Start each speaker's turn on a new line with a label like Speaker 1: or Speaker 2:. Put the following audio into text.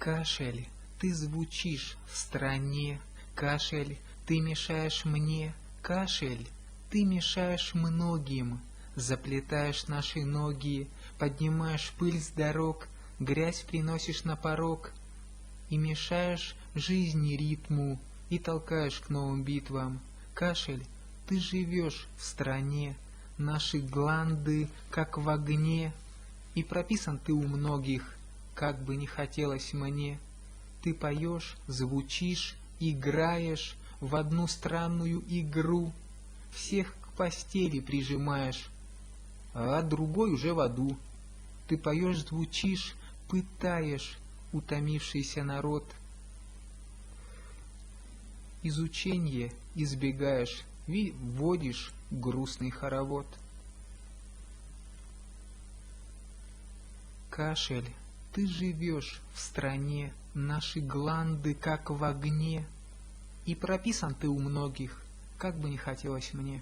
Speaker 1: Кашель, ты звучишь в стране, кашель, ты мешаешь мне, кашель, ты мешаешь многим, заплетаешь наши ноги, поднимаешь пыль с дорог, грязь приносишь на порог, и мешаешь жизни ритму, и толкаешь к новым битвам. Кашель, ты живешь в стране, наши гланды как в огне, и прописан ты у многих, как бы не хотелось мне. Ты поешь, звучишь, играешь в одну странную игру, всех к постели прижимаешь, а другой уже в аду. Ты поешь, звучишь, пытаешь утомившийся народ. Изучение избегаешь, вводишь грустный хоровод. Кашель, ты живешь в стране, наши гланды как в огне, и прописан ты у многих, как бы не хотелось мне.